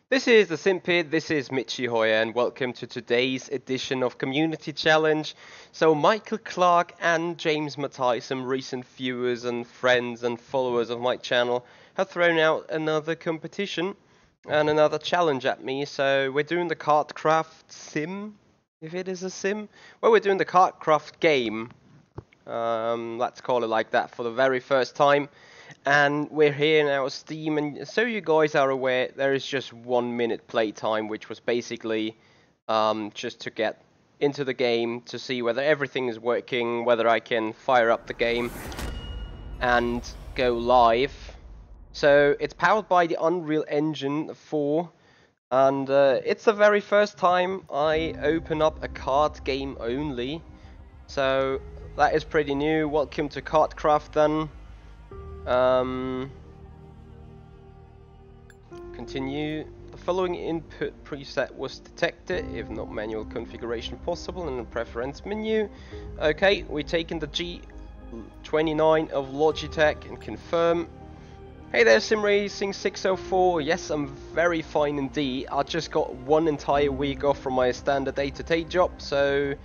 This is the Simpid, this is Mitchy Hoyer, and welcome to today's edition of Community Challenge. So Michael Clark and James Matai, some recent viewers and friends and followers of my channel, have thrown out another competition and another challenge at me. So we're doing the KartKraft sim, if it is a sim. Well, we're doing the KartKraft game, let's call it like that, for the very first time. And we're here now on Steam, and so you guys are aware, there is just 1 minute playtime, which was basically just to get into the game, to see whether everything is working, whether I can fire up the game and go live. So it's powered by the Unreal Engine 4, and it's the very first time I open up a card game only, so that is pretty new. Welcome to KartKraft then. Continue. The following input preset was detected, if not manual configuration possible in the preference menu. Okay, we're taking the G29 of Logitech and confirm. Hey there, SimRacing 604. Yes, I'm very fine indeed. I just got 1 entire week off from my standard day-to-day job, so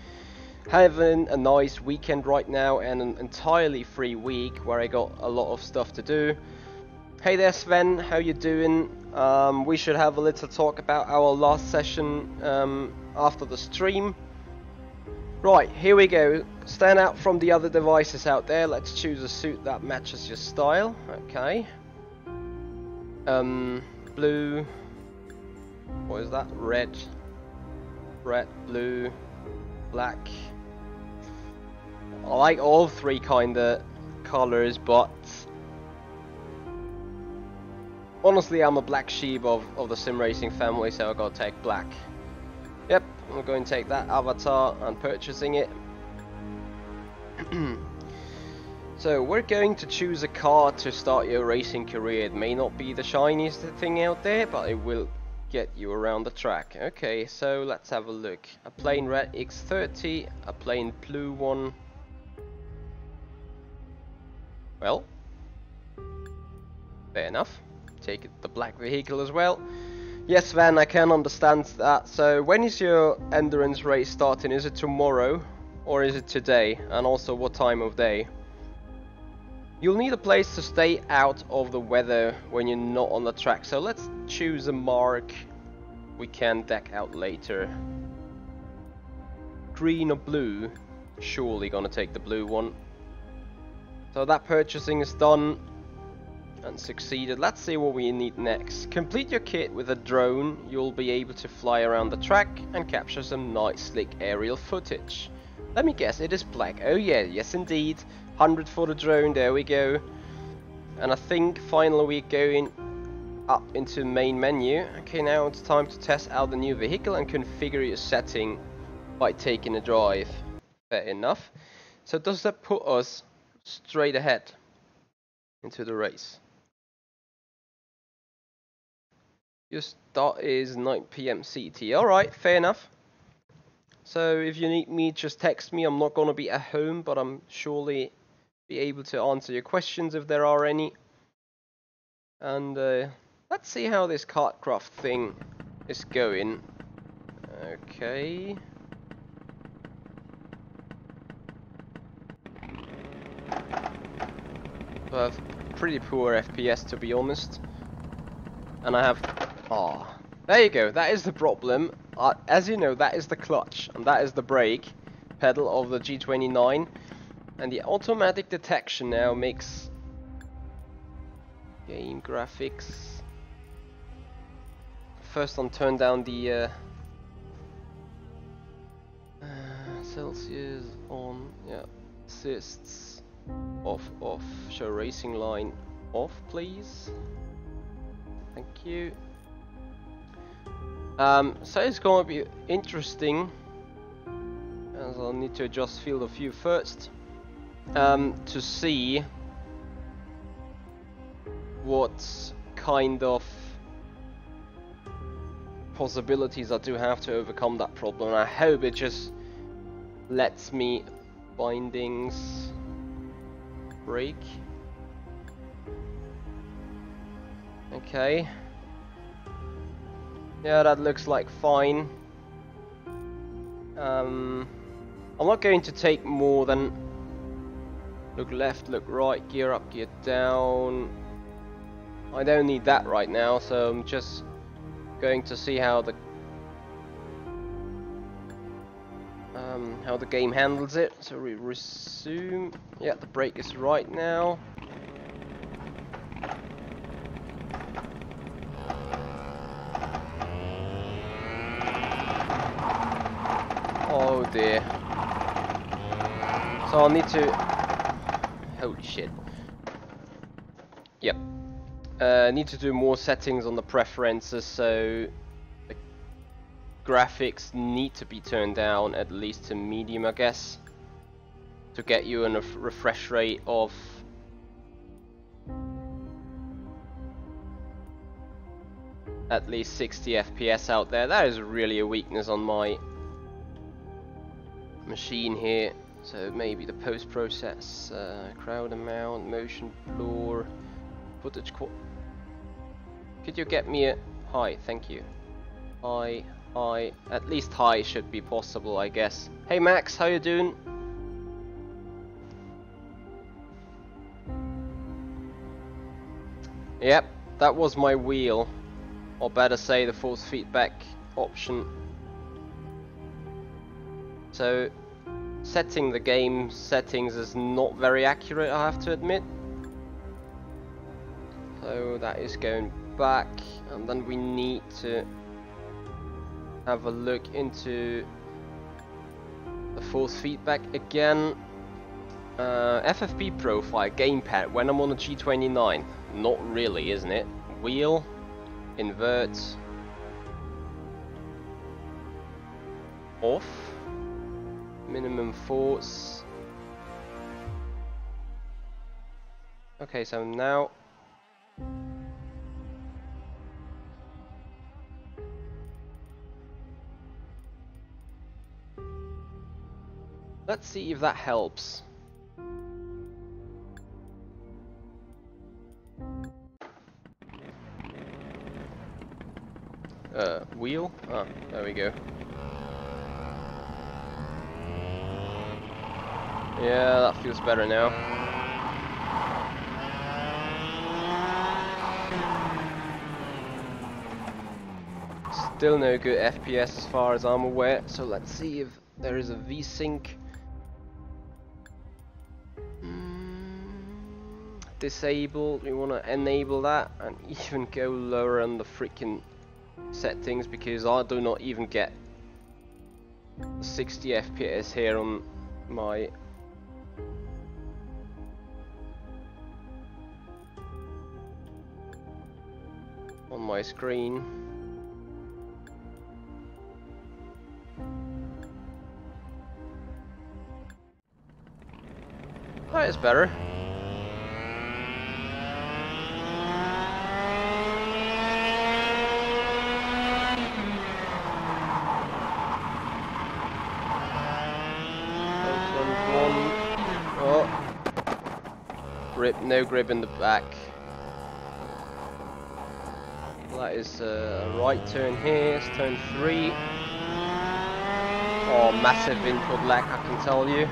having a nice weekend right now and an entirely free week where I got a lot of stuff to do. Hey there, Sven, how you doing? We should have a little talk about our last session after the stream. Right, here we go. Stand out from the other devices out there. Let's choose a suit that matches your style. Okay. Blue. What is that? Red, blue, black. I like all three kinda colors, but honestly I'm a black sheep of the sim racing family, so I gotta take black. Yep, I'm going to take that avatar and purchasing it. So we're going to choose a car to start your racing career. It may not be the shiniest thing out there, but it will get you around the track. Okay, so let's have a look. A plain red X30, a plain blue one. Well, fair enough. Take it the black vehicle as well. Yes, Van, I can understand that. So when is your endurance race starting? Is it tomorrow or is it today? And also what time of day? You'll need a place to stay out of the weather when you're not on the track. So let's choose a mark we can deck out later. Green or blue? Surely gonna take the blue one. So that purchasing is done and succeeded. Let's see what we need next. Complete your kit with a drone. You'll be able to fly around the track and capture some nice slick aerial footage. Let me guess, it is black. Oh yeah, yes indeed. 100 for the drone, there we go. And I think finally we're going up into main menu. Okay, now it's time to test out the new vehicle and configure your setting by taking a drive. Fair enough. So does that put us straight ahead into the race? Your start is 9 PM CT. Alright, fair enough. So if you need me, just text me. I'm not going to be at home, but I'm surely be able to answer your questions if there are any. And let's see how this KartKraft thing is going. Okay. I have pretty poor FPS, to be honest, and I have there you go, that is the problem. As you know, that is the clutch and that is the brake pedal of the G29, and the automatic detection now makes game graphics. First on turn down the Celsius on, yeah, assists. Off, show racing line off, please. Thank you. So it's going to be interesting, as I'll need to adjust field of view first, to see what kind of possibilities I do have to overcome that problem. I hope it just lets me bindings. Brake. Okay. Yeah, that looks like fine. I'm not going to take more than look left, look right, gear up, gear down. I don't need that right now, so I'm just going to see how the game handles it. So we resume. Yeah, the brake is right now. Oh dear. So I'll need to... Holy shit. Yep. Need to do more settings on the preferences, so the graphics need to be turned down at least to medium, I guess, to get you a refresh rate of at least 60 FPS out there. That is really a weakness on my machine here. So maybe the post-process, crowd amount, motion blur, footage Could you get me a high? Thank you. High, high. At least high should be possible, I guess. Hey Max, how you doing? Yep, that was my wheel. Or better say the force feedback option. So setting the game settings is not very accurate, I have to admit. So that is going back, and then we need to have a look into the force feedback again. FFP profile, gamepad, when I'm on a G29. Not really, isn't it? Wheel, invert, off, minimum force. Okay, so now let's see if that helps. Wheel? Ah, there we go. Yeah, that feels better now. Still no good FPS as far as I'm aware, so let's see if there is a V-Sync. Disabled, we want to enable that and even go lower on the freaking settings, because I do not even get 60 FPS here on my screen. That is better. Grip, no grip in the back. That is a right turn here, it's turn 3. Oh, massive input lag, I can tell you.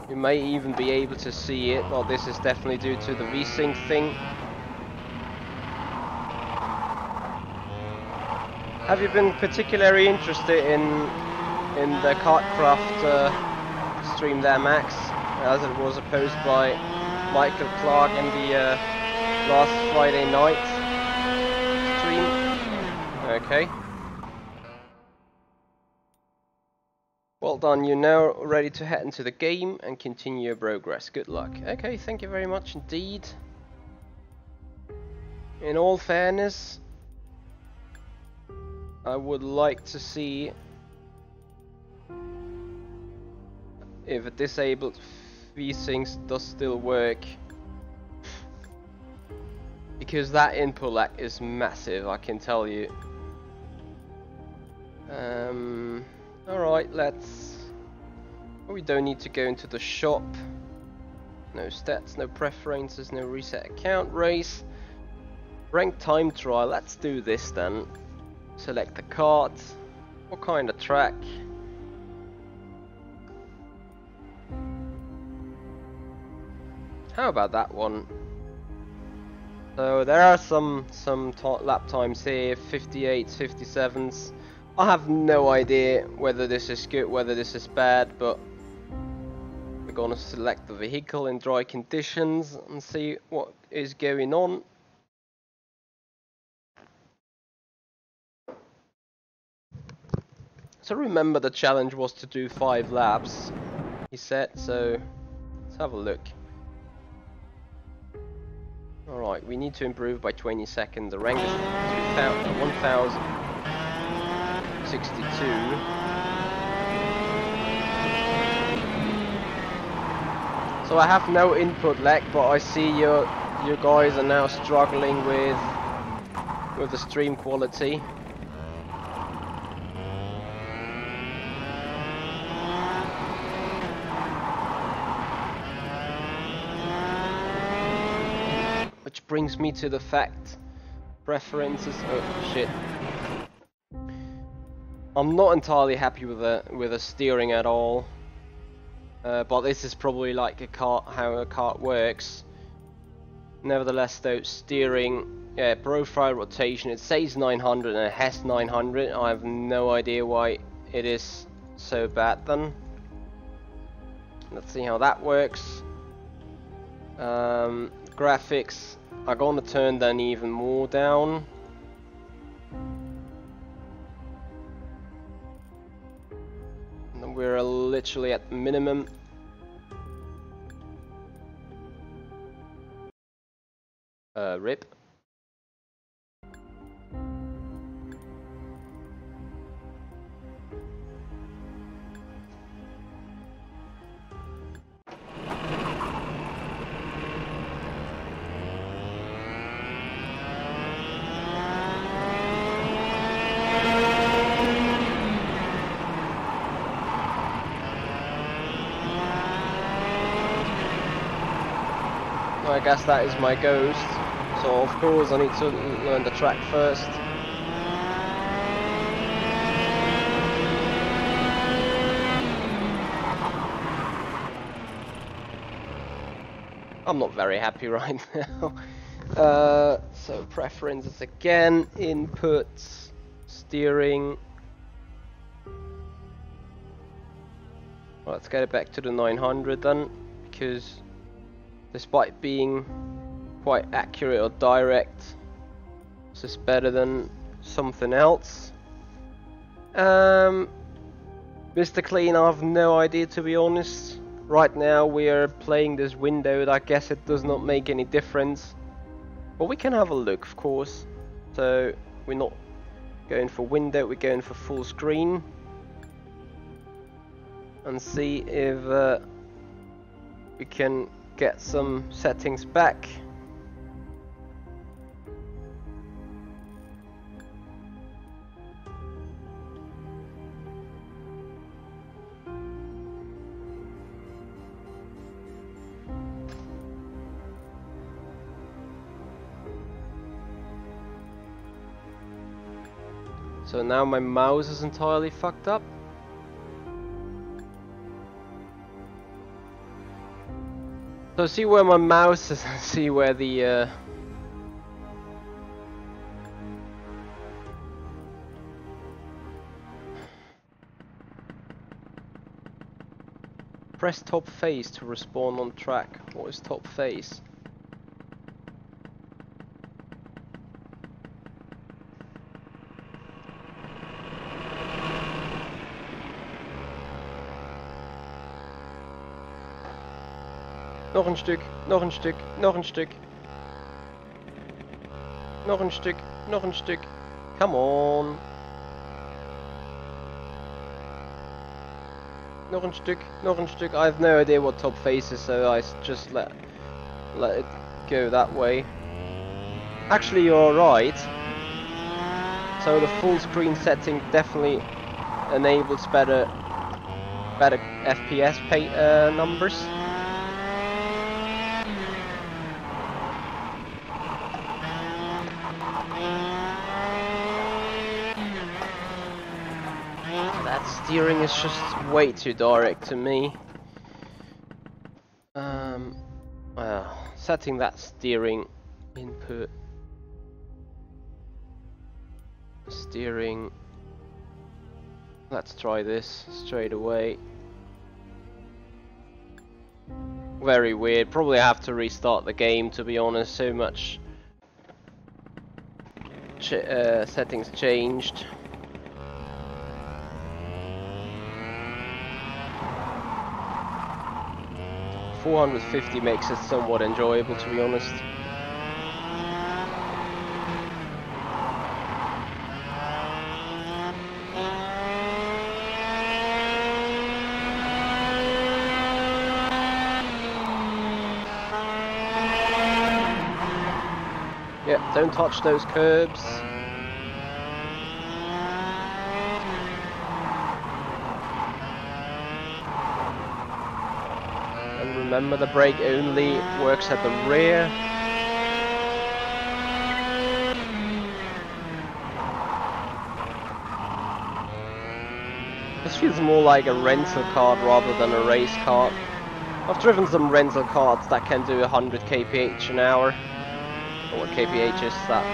You may even be able to see it, well, this is definitely due to the V-Sync thing. Have you been particularly interested in the KartKraft stream there, Max? As it was opposed by Michael Clark in the last Friday night stream. Okay. Well done, you're now ready to head into the game and continue your progress. Good luck. Okay, thank you very much indeed. In all fairness, I would like to see if a disabled V-Sync does still work, because that input lag is massive, I can tell you. Alright, we don't need to go into the shop. No stats, no preferences, no reset account race. Ranked time trial, let's do this then. Select the kart. What kind of track? How about that one? So there are some lap times here, 58s, 57s. I have no idea whether this is good, whether this is bad, but we're gonna select the vehicle in dry conditions and see what is going on. So remember, the challenge was to do 5 laps, he said, so let's have a look. Alright, we need to improve by 20 seconds. The rank is 1062. So I have no input lag, but I see you guys are now struggling with the stream quality. Which brings me to the fact, preferences. Oh shit! I'm not entirely happy with the steering at all. But this is probably like a kart, how a kart works. Nevertheless, though, steering, yeah, profile rotation. It says 900 and it has 900. I have no idea why it is so bad then. Let's see how that works. Graphics. I'm gonna turn them even more down. And we're literally at minimum. RIP. I guess that is my ghost. So of course I need to learn the track first. I'm not very happy right now. So preferences again, inputs, steering. Well, let's get it back to the 900 then, because despite being quite accurate or direct, this is better than something else. Mr. Clean, I have no idea, to be honest. Right now we are playing this windowed. I guess it does not make any difference, but we can have a look, of course. So we're not going for window, we're going for full screen, and see if we can get some settings back. So now my mouse is entirely fucked up. So see where my mouse is, see where the press top face to respawn on track. What is top face? Noch ein Stück, noch ein Stück, noch ein Stück. Noch ein Stück, noch ein Stück. Come on. Noch ein Stück, noch ein Stück. I have no idea what top face is, so I just let it go that way. Actually, you're right. So the full screen setting definitely enables better FPS numbers. Steering is just way too direct to me. Well, setting that steering input. Steering. Let's try this straight away. Very weird. Probably have to restart the game, to be honest. So much settings changed. $450 makes it somewhat enjoyable, to be honest. Yeah, don't touch those curbs. And remember, the brake only works at the rear. This feels more like a rental cart rather than a race cart. I've driven some rental carts that can do 100 kph an hour. Or what kph is that?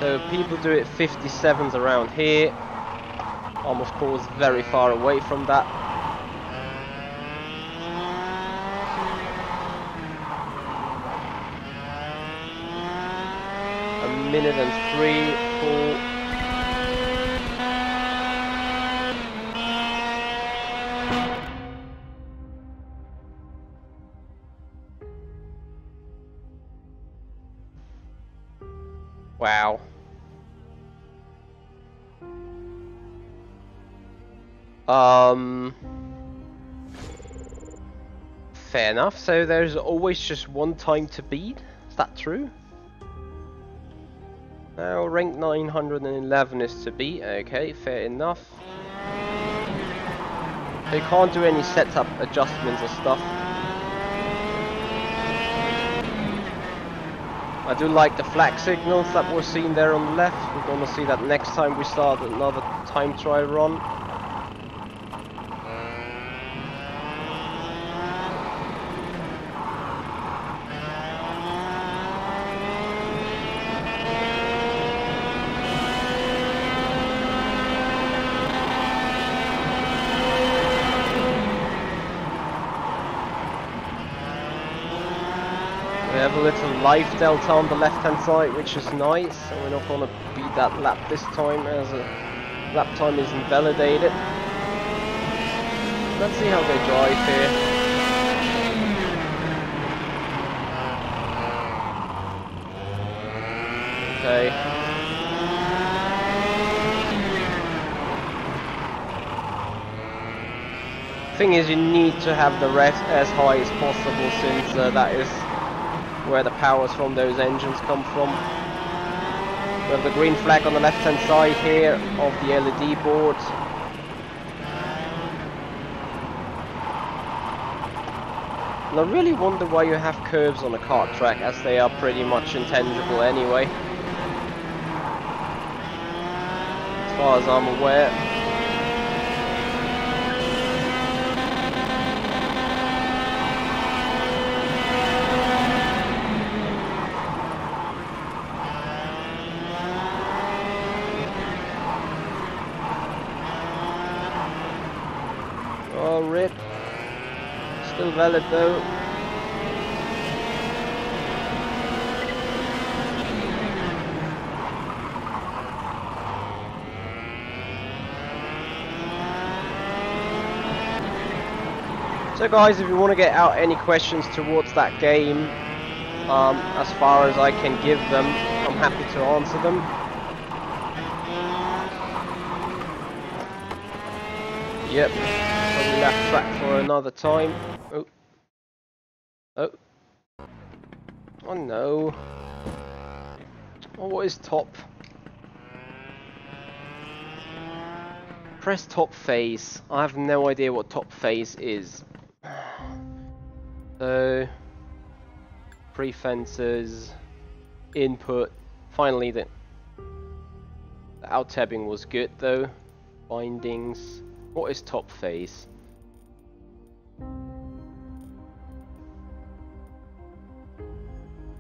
So people do it 57s around here. I'm of course very far away from that. A minute and 3, 4. Wow. Fair enough. So there's always just one time to beat? Is that true? Now rank 911 is to beat. Okay, fair enough. You can't do any setup adjustments or stuff. I do like the flag signals that we're seeing there on the left. We're gonna see that next time we start another time trial run. We have a little life delta on the left hand side, which is nice, and we're not going to beat that lap this time as a lap time is invalidated. Let's see how they drive here. Okay. Thing is, you need to have the rest as high as possible, since that is where the powers from those engines come from. We have the green flag on the left hand side here of the LED board. And I really wonder why you have curves on a kart track, as they are pretty much intangible anyway, as far as I'm aware. Oh, rip. Still valid though. So guys, if you want to get out any questions towards that game, as far as I can give them, I'm happy to answer them. Yep. Probably left track for another time. Oh. Oh. Oh no. Oh, what is top? Press top phase. I have no idea what top phase is. So, pre-fences, input. Finally, the out-tabbing was good though. Bindings. What is top face?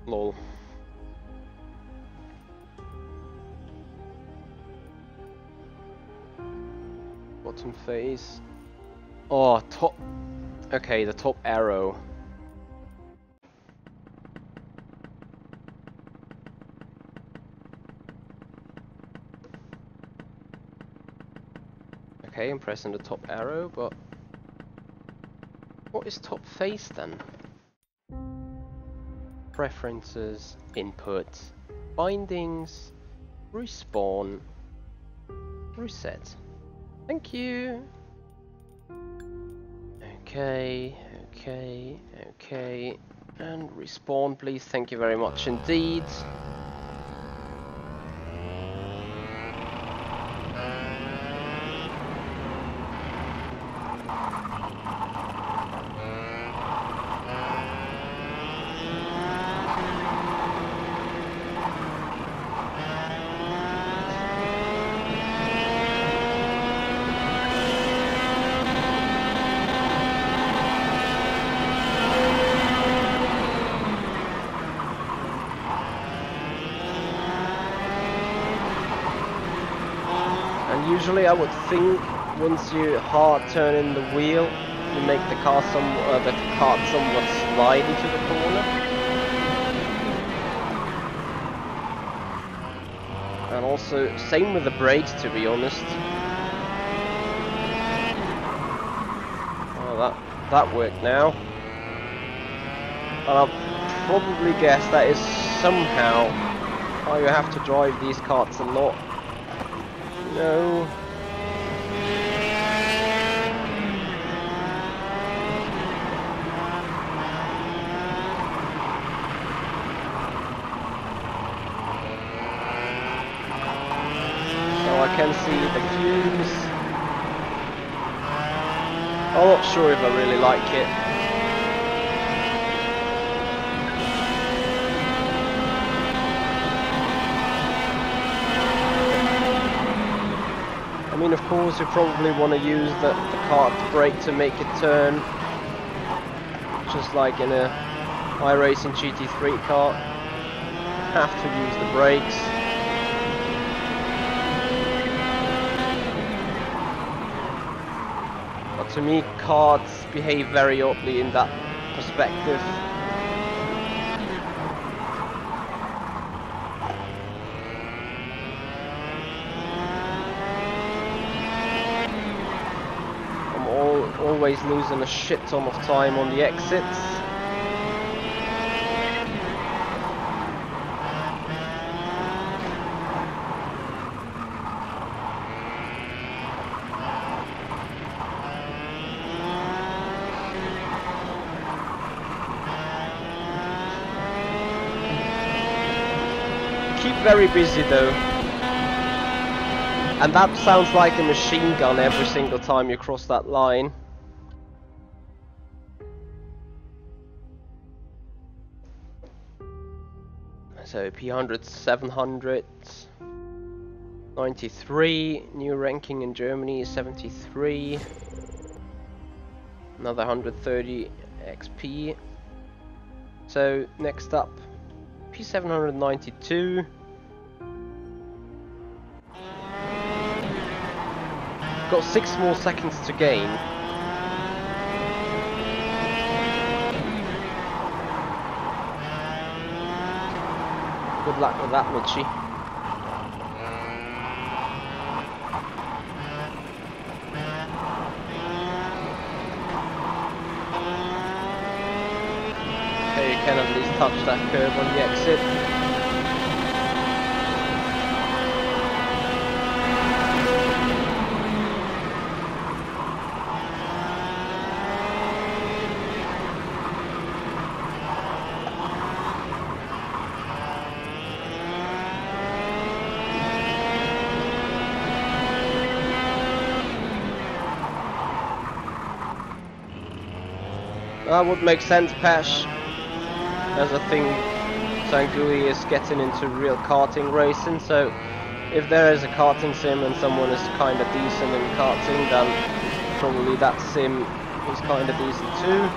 Lol. Bottom face. Oh, top. Okay, the top arrow. Okay, I'm pressing the top arrow, but what is top face then? Preferences, input, bindings, respawn, reset. Thank you. Okay, and respawn please, thank you very much indeed. Usually I would think once you hard turn in the wheel, you make the car somewhat slide into the corner. And also, same with the brakes to be honest. Oh, that worked now. And I'll probably guess that is somehow how you have to drive these carts a lot. No. So I can see the fumes. I'm not sure if I really like it. I mean, of course, you probably want to use the kart brake to make it turn, just like in a iRacing GT3 kart. Have to use the brakes. But to me, karts behave very oddly in that perspective. Always losing a shit ton of time on the exits. Keep very busy though. And that sounds like a machine gun every single time you cross that line. So P100, 700, 93, new ranking in Germany is 73, another 130 XP. So next up, P792. Got 6 more seconds to gain. Good luck with that, Mitchie. Okay, you can at least touch that curve on the exit. That would make sense, Pesh, as I think Sangui is getting into real karting racing, so if there is a karting sim and someone is kinda decent in karting, then probably that sim is kinda decent too.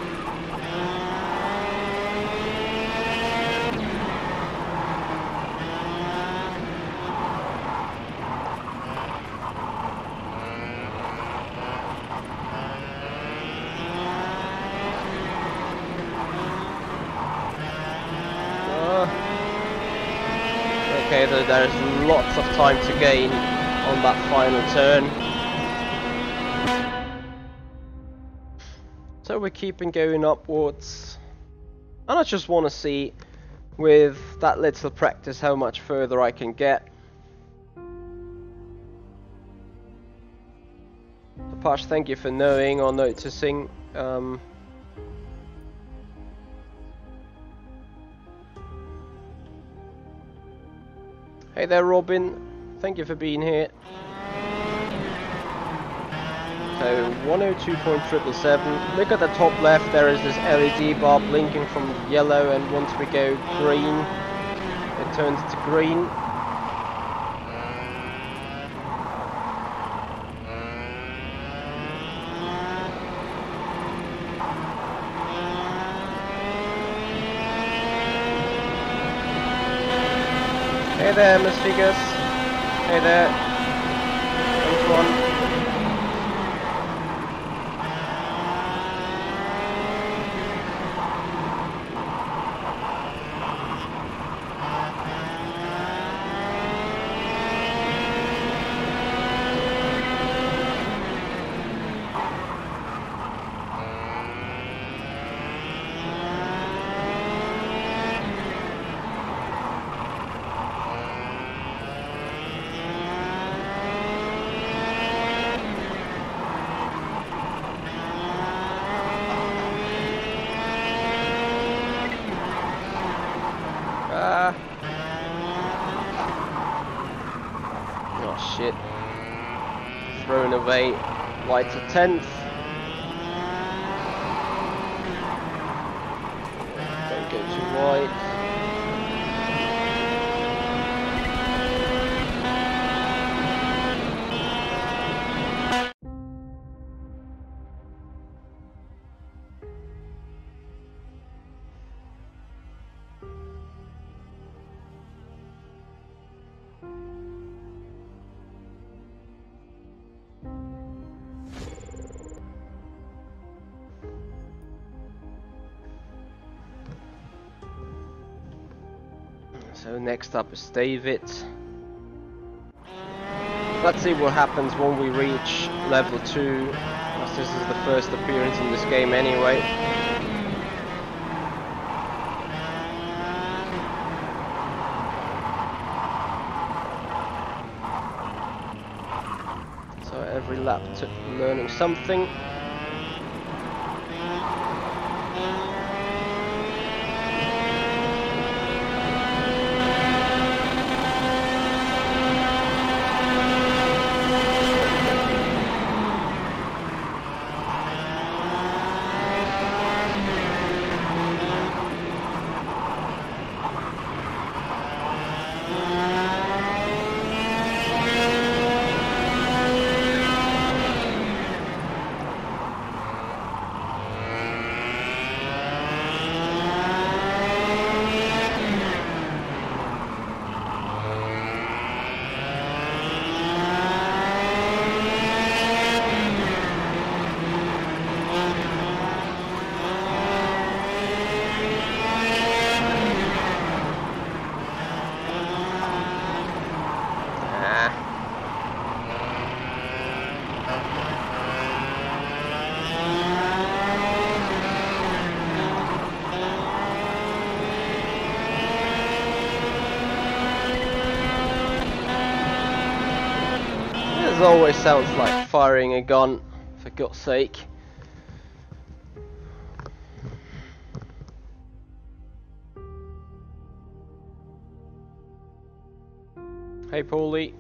Okay, so there's lots of time to gain on that final turn. So we're keeping going upwards. And I just want to see, with that little practice, how much further I can get. Apache, thank you for knowing or noticing. Hey there, Robin. Thank you for being here. So 102.777. Look at the top left. There is this LED bar blinking from yellow, and once we go green, it turns to green. Hey there, Miss Figures. Hey there. Thanks, one. Oh shit. Thrown away. White's a 10th. Don't go too wide. So next up is David. Let's see what happens when we reach level 2, as this is the first appearance in this game anyway. So every lap learning something. This always sounds like firing a gun, for God's sake. Hey Paulie.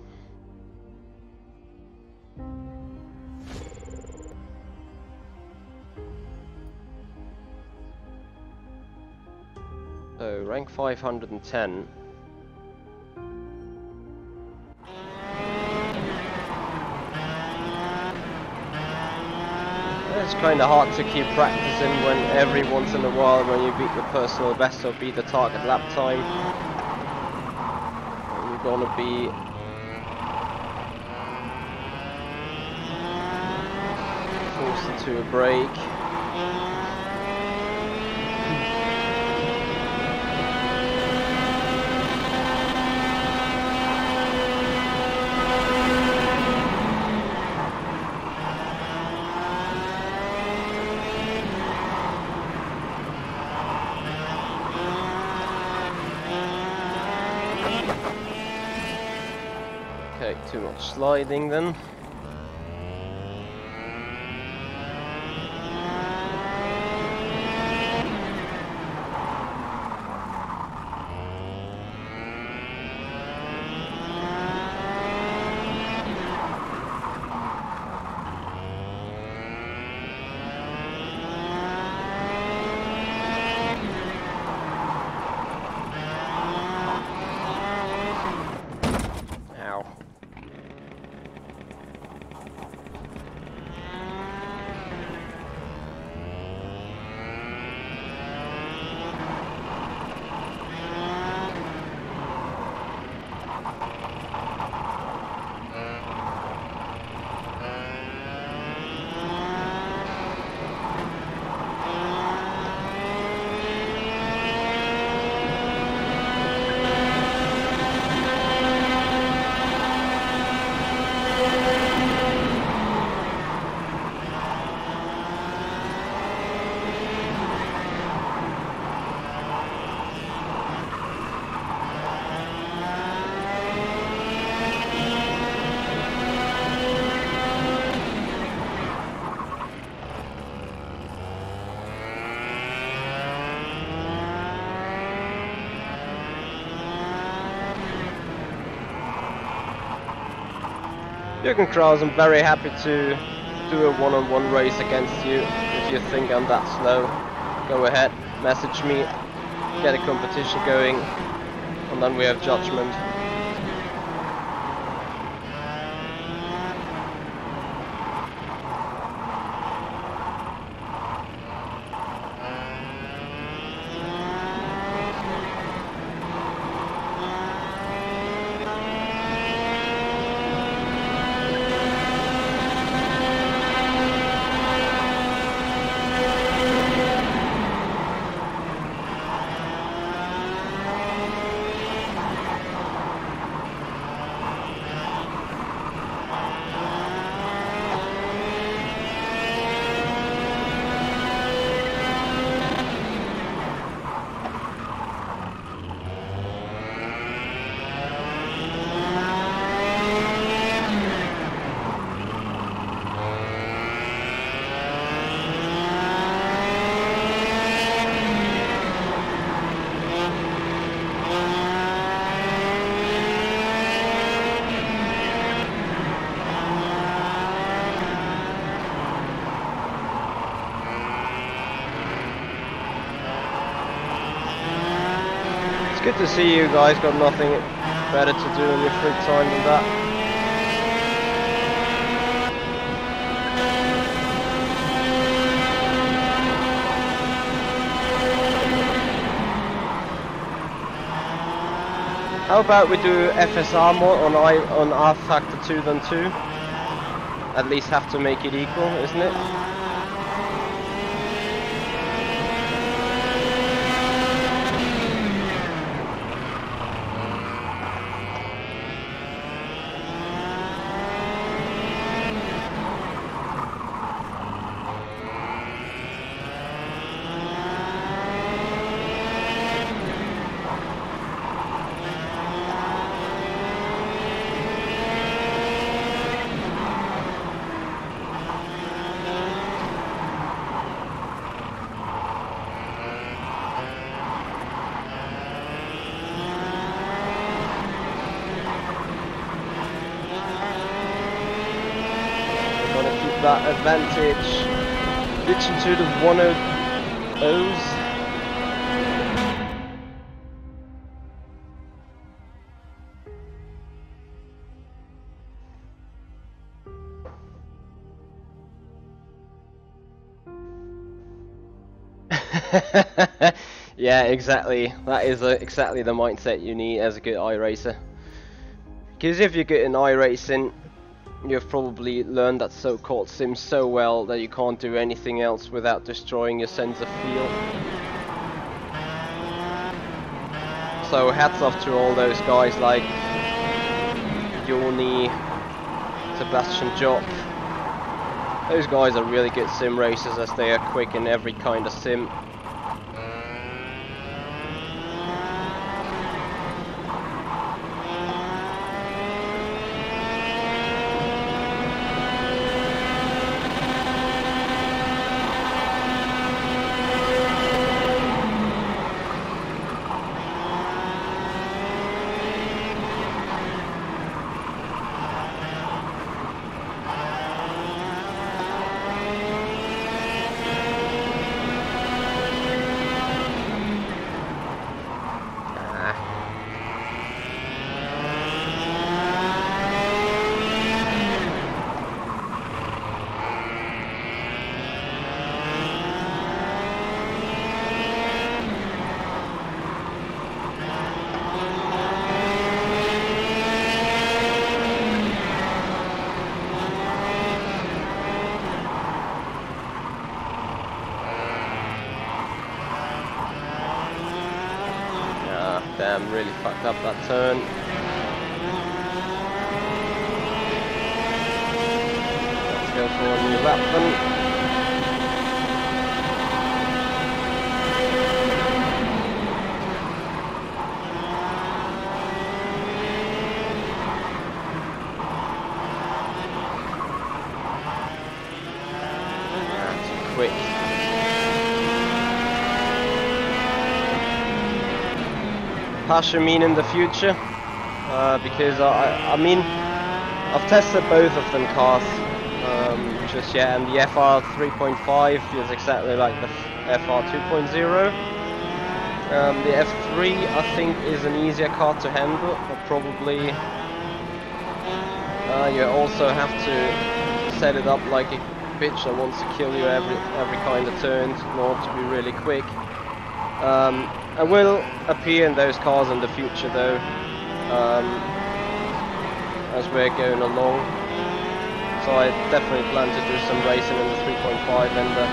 So, rank 510. It's kind of hard to keep practicing when every once in a while when you beat your personal best or beat the target lap time, you're gonna be forced into a break. Okay, too much sliding then. Ow. Jürgen Kraus, I'm very happy to do a one-on-one race against you. If you think I'm that slow, go ahead, message me, get a competition going, and then we have judgment. Good to see you guys got nothing better to do in your free time than that. How about we do FSR more on R factor 2 than 2? At least have to make it equal, isn't it? That advantage, ditching to the 100s. Yeah, exactly. That is exactly the mindset you need as a good iRacer. Because if you're good in iRacing, you've probably learned that so-called sim so well that you can't do anything else without destroying your sense of feel. So hats off to all those guys like Joni, Sebastian Jopp. Those guys are really good sim racers as they are quick in every kind of sim. Damn, really fucked up that turn. Let's go for a new lap then. That's quick. Passion mean in the future, because I mean I've tested both of them cars just yet, and the FR 3.5 feels exactly like the FR 2.0. The F3 I think is an easier car to handle, but probably you also have to set it up like a bitch that wants to kill you every kind of turn in order to be really quick. I will appear in those cars in the future though, as we're going along. So I definitely plan to do some racing in the 3.5 and the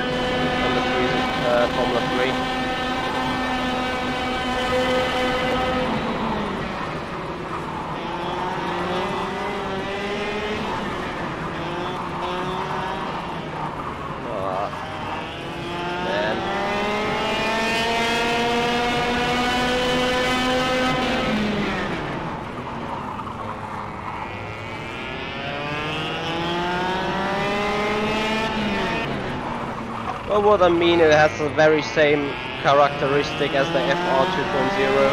3 Formula 3. Well, what I mean, it has the very same characteristic as the FR 2.0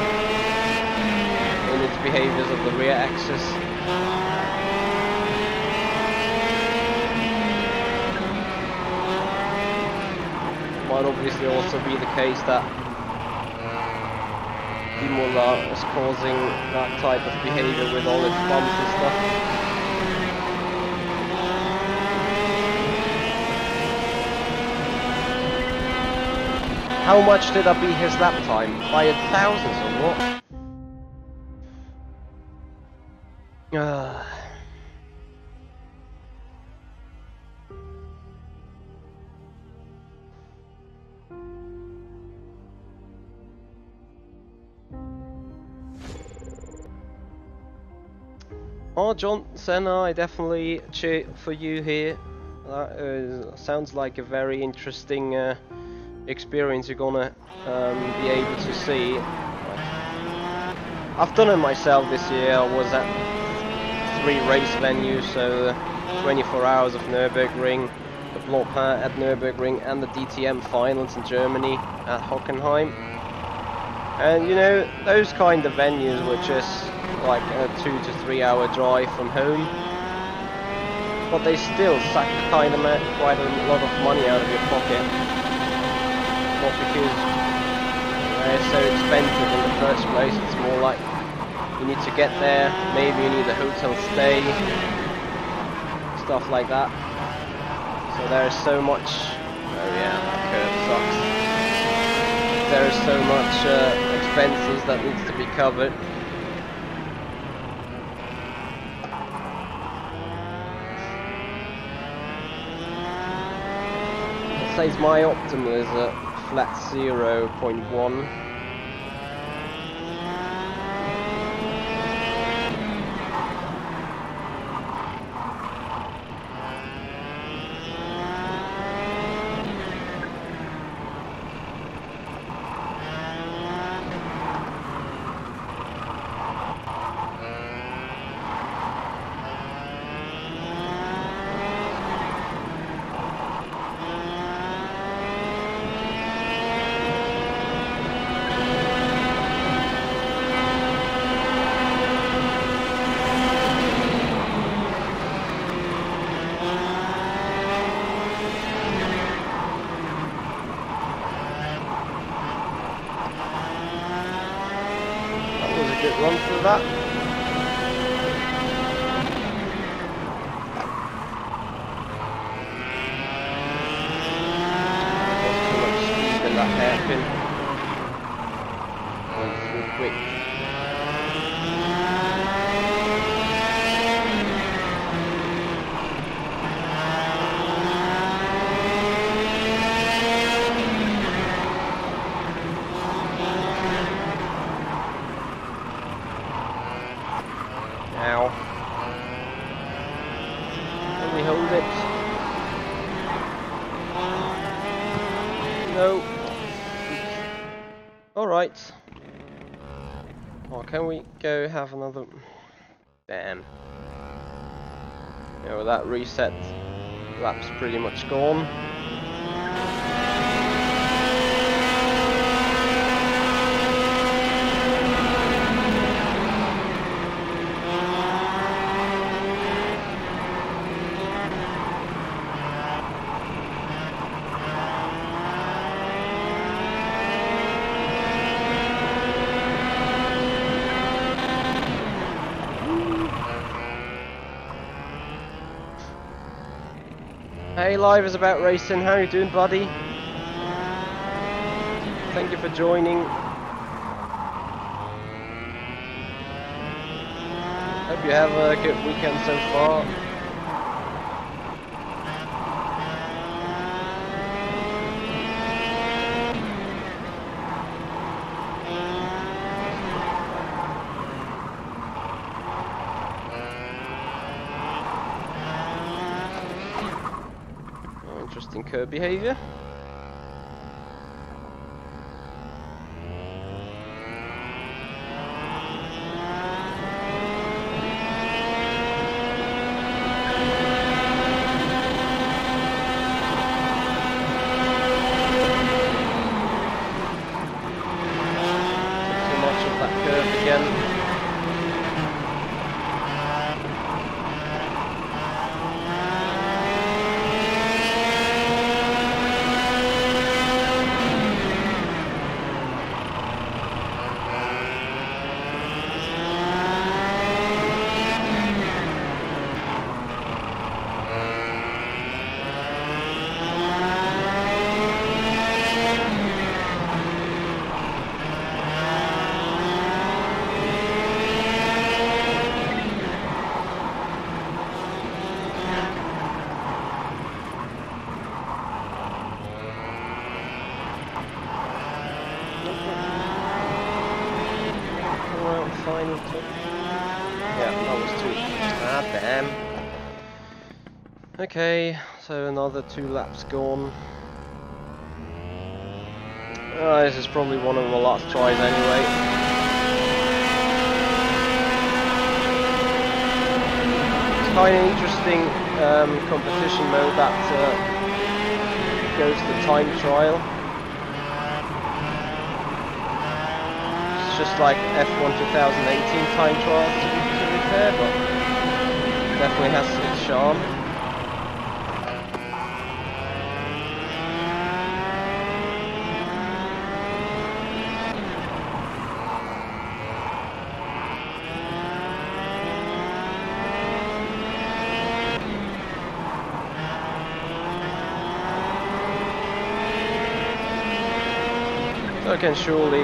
in its behaviors of the rear axis. Might obviously also be the case that Imola is causing that type of behavior with all its bumps and stuff. How much did I beat his lap time? By 1,000 or what? Oh, John Senna, I definitely cheer for you here. That sounds like a very interesting experience you're gonna be able to see. I've done it myself this year. I was at 3 race venues, so 24 hours of Nürburgring, the Block at Nürburgring, and the DTM finals in Germany at Hockenheim. And you know, those kind of venues were just like a 2 to 3 hour drive from home, but they still suck quite a lot of money out of your pocket. Not because they're so expensive in the first place, it's more like you need to get there, maybe you need a hotel stay, stuff like that. So there is so much. Oh yeah, that curve sucks. there's so much expenses that needs to be covered. It says my optimal is at flat 0.1. Run through that. There's too much speed in that hairpin. Going through quick. Ow. Can we hold it? No. Alright. Or can we go have another... Damn. Yeah, well, that reset lap's pretty much gone. Hey, Live is about racing. How you doing, buddy? Thank you for joining. Hope you have a good weekend so far. Interesting curb behavior. Too much of that curve again. Yeah, that was two. Ah, damn. Okay, so another 2 laps gone. This is probably one of my last tries anyway. It's kind of interesting competition mode that goes to time trial. Just like F1 2018 time trials to be fair, but definitely has its charm. So I can surely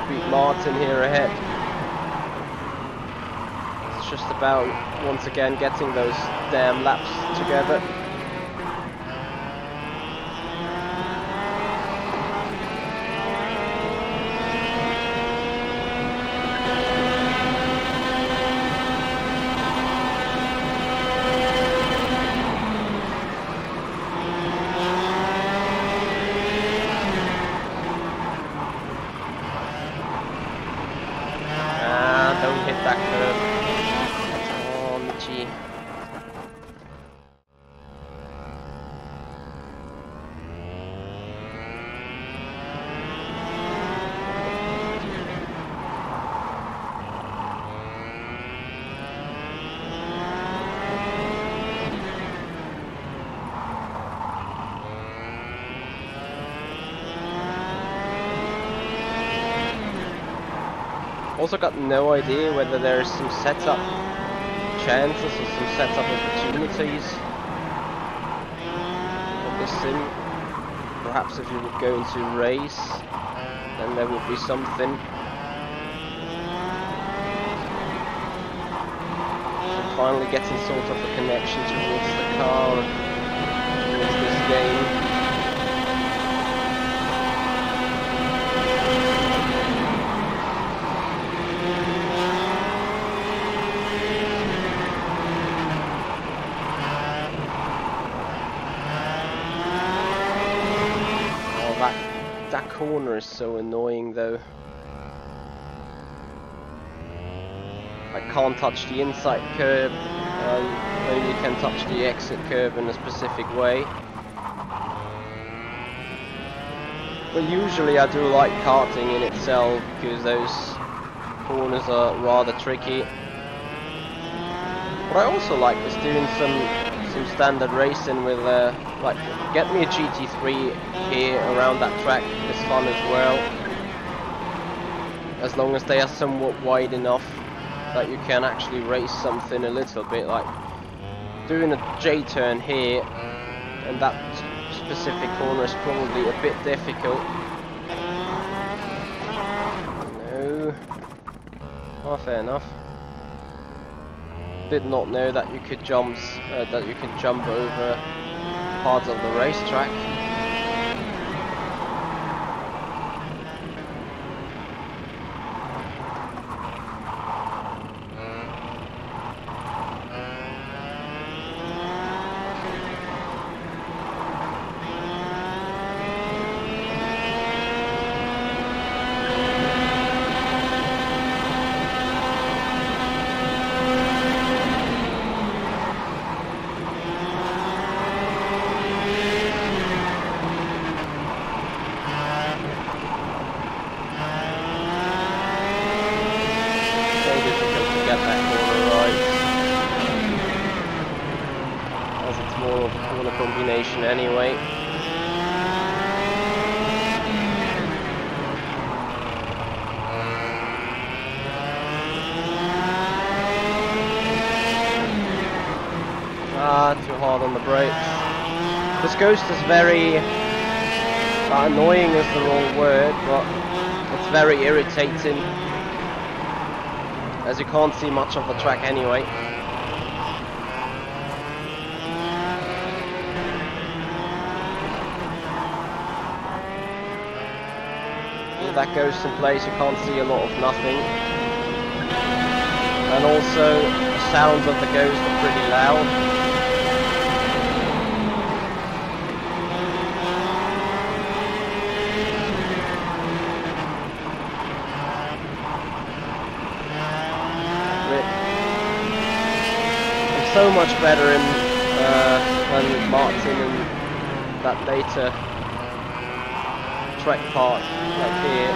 beat Martin here ahead. It's just about, once again, getting those damn laps together. Don't hit that curve. Oh, Michi. Also got no idea whether there's some setup chances or some setup opportunities on this sim. Perhaps if you would go into race, then there would be something. So finally getting sort of a connection towards the car, towards this game. That corner is so annoying though. I can't touch the inside curb, only can touch the exit curb in a specific way. Well, usually I do like karting in itself because those corners are rather tricky. What I also like is doing some standard racing with like get me a GT3 here around that track is fun as well, as long as they are somewhat wide enough that you can actually race something a little bit, like doing a J-turn here, and that specific corner is probably a bit difficult. No. Oh, fair enough. Did not know that you could jump over parts of the racetrack. Combination anyway. Too hard on the brakes. This ghost is very annoying is the wrong word, but it's very irritating, as you can't see much of the track anyway. That ghost in place, you can't see a lot of nothing, and also the sounds of the ghost are pretty loud. I'm so much better in than Martin and that later track part, like here.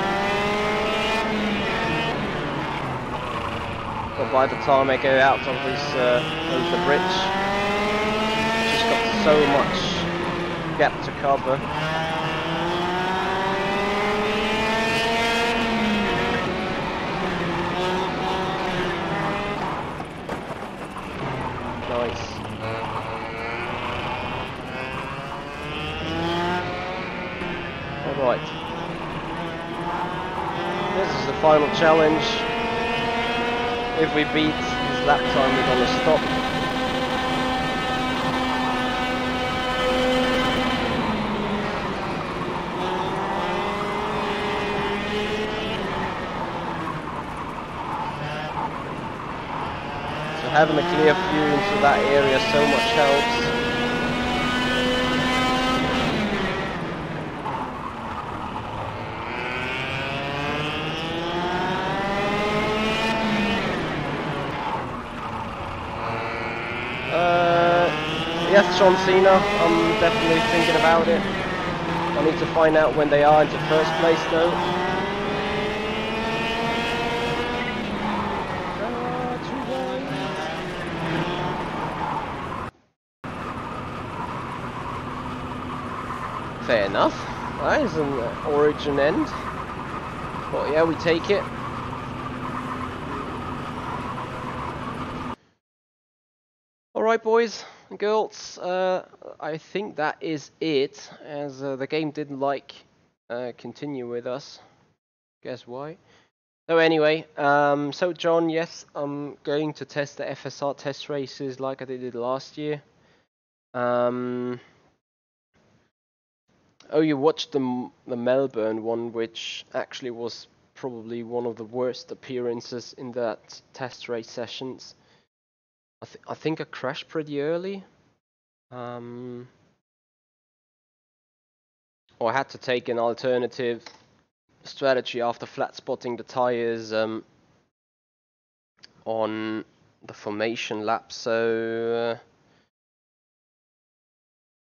But by the time I go out of this over the bridge, just got so much gap to cover. Nice. All right. final challenge. If we beat his lap time, we're gonna stop. So having a clear view into that area so much helps. Yes, John Cena, I'm definitely thinking about it. I need to find out when they are into first place though. Fair enough. That is an origin end. But yeah, we take it. Alright boys and girls, I think that is it, as the game didn't continue with us. Guess why? So anyway, so John, yes, I'm going to test the FSR test races like I did it last year. Oh, you watched the Melbourne one, which actually was probably one of the worst appearances in that test race sessions. I think I crashed pretty early. Or I had to take an alternative strategy after flat spotting the tires on the formation lap. So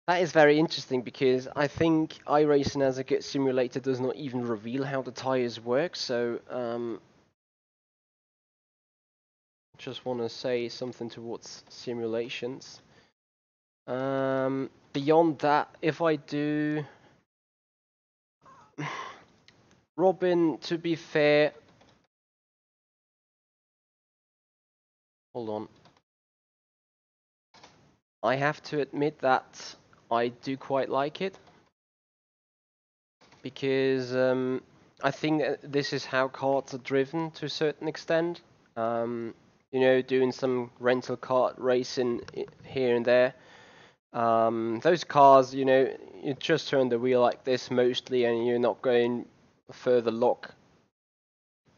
that is very interesting, because I think iRacing as a good simulator does not even reveal how the tires work. So just want to say something towards simulations. Beyond that, if I do, Robin, to be fair, hold on, I have to admit that I do quite like it, because I think this is how karts are driven to a certain extent. You know, doing some rental kart racing here and there. Those cars, you know, you just turn the wheel like this mostly, and you're not going further lock.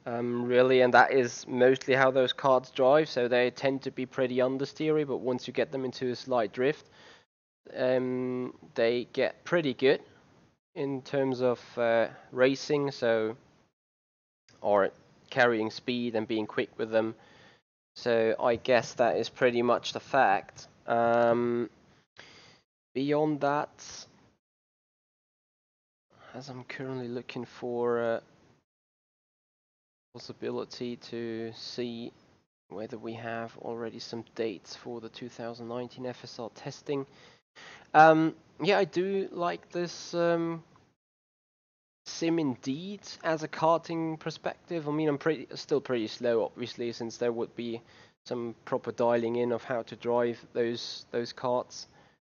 Really, and that is mostly how those karts drive. So they tend to be pretty understeery, but once you get them into a slight drift, they get pretty good in terms of racing. So, or carrying speed and being quick with them. So I guess that is pretty much the fact. Beyond that, as I'm currently looking for a possibility to see whether we have already some dates for the 2019 FSR testing. Yeah, I do like this sim indeed as a karting perspective. I mean, I'm still pretty slow, obviously, since there would be some proper dialing in of how to drive those karts.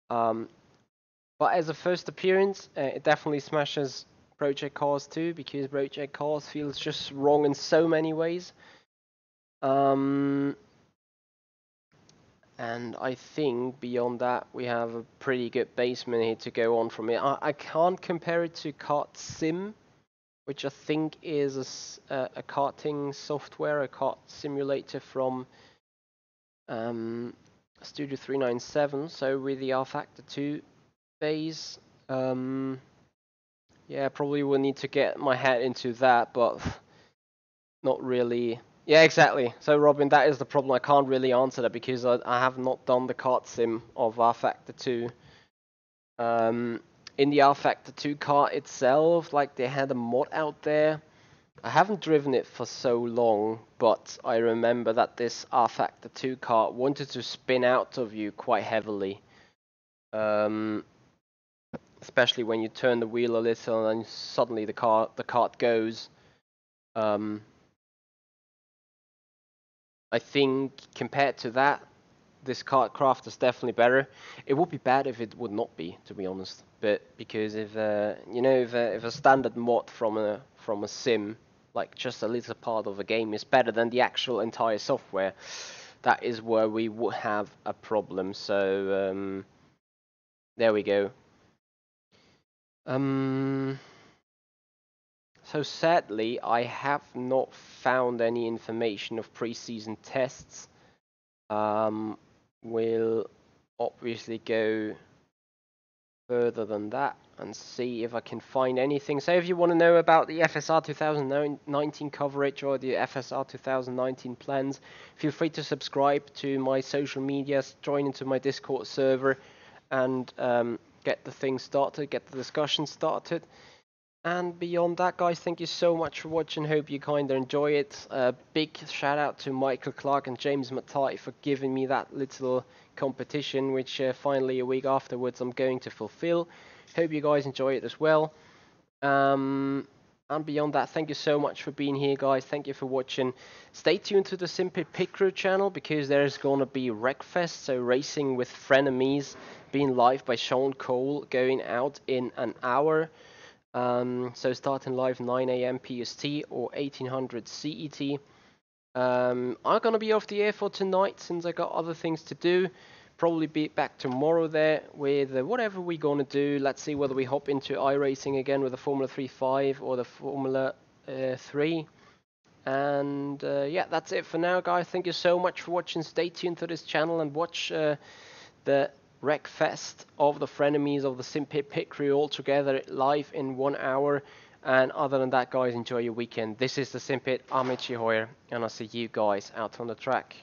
But as a first appearance, it definitely smashes Project Cars 2, because Project Cars feels just wrong in so many ways. And I think beyond that, we have a pretty good basement here to go on from it. I can't compare it to Kart Sim, which I think is a karting software, a kart simulator from Studio 397. So with the R Factor 2 phase, yeah, probably will need to get my head into that, but not really. Yeah, exactly. So Robin, that is the problem. I can't really answer that, because I have not done the kart sim of R Factor 2. In the R Factor 2 kart itself, like, they had a mod out there. I haven't driven it for so long, but I remember that this R Factor 2 kart wanted to spin out of you quite heavily. Especially when you turn the wheel a little and suddenly the kart goes. I think compared to that, this KartKraft is definitely better. It would be bad if it would not be, to be honest. But because if you know, if a standard mod from a sim like just a little part of the game is better than the actual entire software, that is where we would have a problem. So there we go. So sadly, I have not found any information of pre-season tests. We'll obviously go further than that and see if I can find anything. So if you want to know about the FSR 2019 coverage or the FSR 2019 plans, feel free to subscribe to my social medias, join into my Discord server, and get the thing started, get the discussion started. And beyond that, guys, thank you so much for watching. Hope you kind of enjoy it. Big shout out to Michael Clark and James Matai for giving me that little competition, which finally a week afterwards I'm going to fulfill. Hope you guys enjoy it as well. And beyond that, thank you so much for being here, guys. Thank you for watching. Stay tuned to the Simpit Pit Crew channel, because there's gonna be Wreckfest, so racing with frenemies, being live by Sean Cole, going out in an hour. So starting live 9 AM PST or 1800 CET. I'm gonna be off the air for tonight since I got other things to do. Probably be back tomorrow there with whatever we're gonna do. Let's see whether we hop into iRacing again with the Formula 3.5 or the Formula 3. And yeah, that's it for now, guys. Thank you so much for watching. Stay tuned to this channel and watch the Wreckfest of the frenemies of the Simpit Pit Crew all together live in 1 hour. And other than that, guys, enjoy your weekend. This is the Simpit. I'm Mitchy Hoyer, and I'll see you guys out on the track.